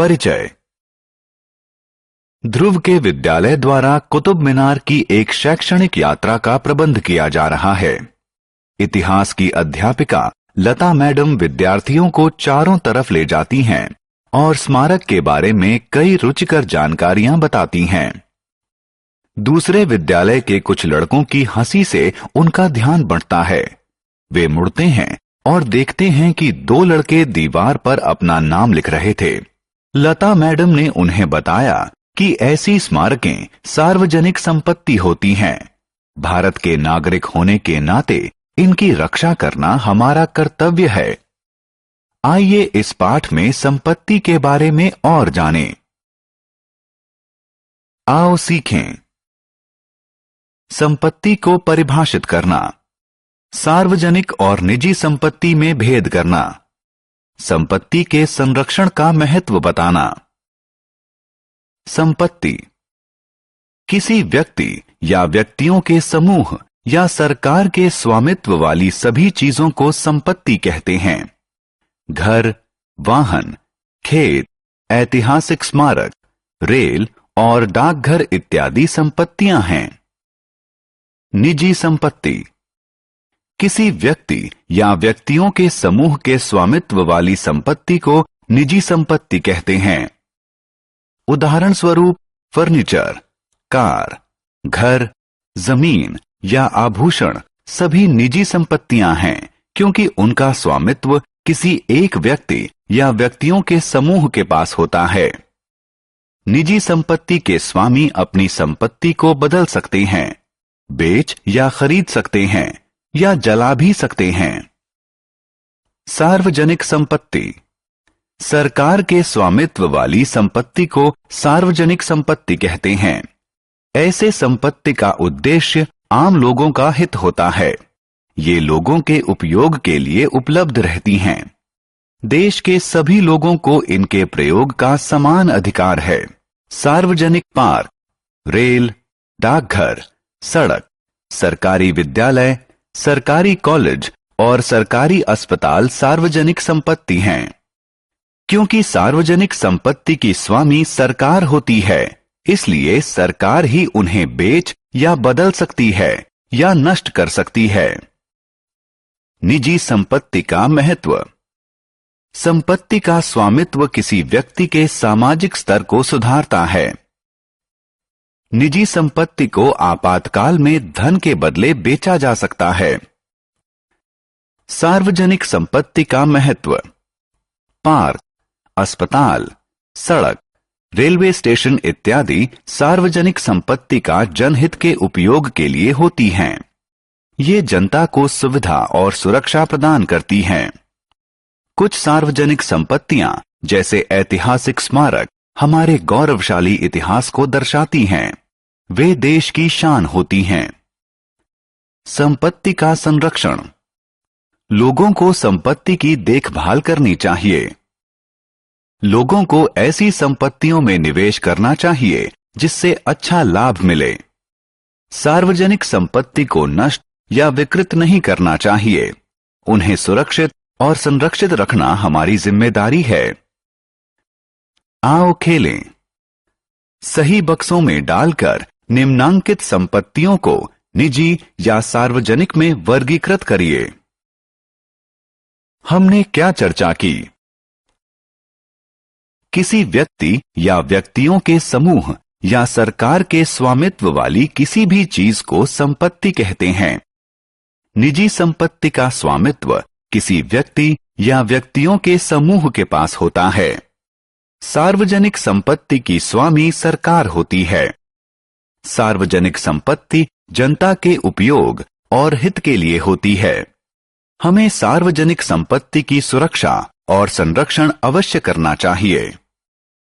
परिचय। ध्रुव के विद्यालय द्वारा कुतुब मीनार की एक शैक्षणिक यात्रा का प्रबंध किया जा रहा है। इतिहास की अध्यापिका लता मैडम विद्यार्थियों को चारों तरफ ले जाती हैं और स्मारक के बारे में कई रुचिकर जानकारियां बताती हैं। दूसरे विद्यालय के कुछ लड़कों की हंसी से उनका ध्यान बढ़ता है। वे मुड़ते हैं और देखते हैं कि दो लड़के दीवार पर अपना नाम लिख रहे थे। लता मैडम ने उन्हें बताया कि ऐसी स्मारकें सार्वजनिक संपत्ति होती हैं। भारत के नागरिक होने के नाते इनकी रक्षा करना हमारा कर्तव्य है। आइए इस पाठ में संपत्ति के बारे में और जानें। आओ सीखें। संपत्ति को परिभाषित करना, सार्वजनिक और निजी संपत्ति में भेद करना, संपत्ति के संरक्षण का महत्व बताना। संपत्ति किसी व्यक्ति या व्यक्तियों के समूह या सरकार के स्वामित्व वाली सभी चीजों को संपत्ति कहते हैं। घर, वाहन, खेत, ऐतिहासिक स्मारक, रेल और डाकघर इत्यादि संपत्तियां हैं। निजी संपत्ति किसी व्यक्ति या व्यक्तियों के समूह के स्वामित्व वाली संपत्ति को निजी संपत्ति कहते हैं। उदाहरण स्वरूप फर्नीचर, कार, घर, जमीन या आभूषण सभी निजी संपत्तियां हैं क्योंकि उनका स्वामित्व किसी एक व्यक्ति या व्यक्तियों के समूह के पास होता है। निजी संपत्ति के स्वामी अपनी संपत्ति को बदल सकते हैं, बेच या खरीद सकते हैं या जला भी सकते हैं। सार्वजनिक संपत्ति सरकार के स्वामित्व वाली संपत्ति को सार्वजनिक संपत्ति कहते हैं। ऐसे संपत्ति का उद्देश्य आम लोगों का हित होता है। ये लोगों के उपयोग के लिए उपलब्ध रहती हैं। देश के सभी लोगों को इनके प्रयोग का समान अधिकार है। सार्वजनिक पार्क, रेल, डाकघर, सड़क, सरकारी विद्यालय, सरकारी कॉलेज और सरकारी अस्पताल सार्वजनिक संपत्ति हैं। क्योंकि सार्वजनिक संपत्ति की स्वामी सरकार होती है, इसलिए सरकार ही उन्हें बेच या बदल सकती है या नष्ट कर सकती है। निजी संपत्ति का महत्व। संपत्ति का स्वामित्व किसी व्यक्ति के सामाजिक स्तर को सुधारता है। निजी संपत्ति को आपातकाल में धन के बदले बेचा जा सकता है। सार्वजनिक संपत्ति का महत्व। पार्क, अस्पताल, सड़क, रेलवे स्टेशन इत्यादि सार्वजनिक संपत्ति का जनहित के उपयोग के लिए होती हैं। ये जनता को सुविधा और सुरक्षा प्रदान करती हैं। कुछ सार्वजनिक संपत्तियां जैसे ऐतिहासिक स्मारक हमारे गौरवशाली इतिहास को दर्शाती हैं। वे देश की शान होती हैं। संपत्ति का संरक्षण। लोगों को संपत्ति की देखभाल करनी चाहिए। लोगों को ऐसी संपत्तियों में निवेश करना चाहिए जिससे अच्छा लाभ मिले। सार्वजनिक संपत्ति को नष्ट या विकृत नहीं करना चाहिए। उन्हें सुरक्षित और संरक्षित रखना हमारी जिम्मेदारी है। आओ खेलें। सही बक्सों में डालकर निम्नांकित संपत्तियों को निजी या सार्वजनिक में वर्गीकृत करिए। हमने क्या चर्चा की? किसी व्यक्ति या व्यक्तियों के समूह या सरकार के स्वामित्व वाली किसी भी चीज को संपत्ति कहते हैं। निजी संपत्ति का स्वामित्व किसी व्यक्ति या व्यक्तियों के समूह के पास होता है। सार्वजनिक संपत्ति की स्वामी सरकार होती है। सार्वजनिक संपत्ति जनता के उपयोग और हित के लिए होती है। हमें सार्वजनिक संपत्ति की सुरक्षा और संरक्षण अवश्य करना चाहिए।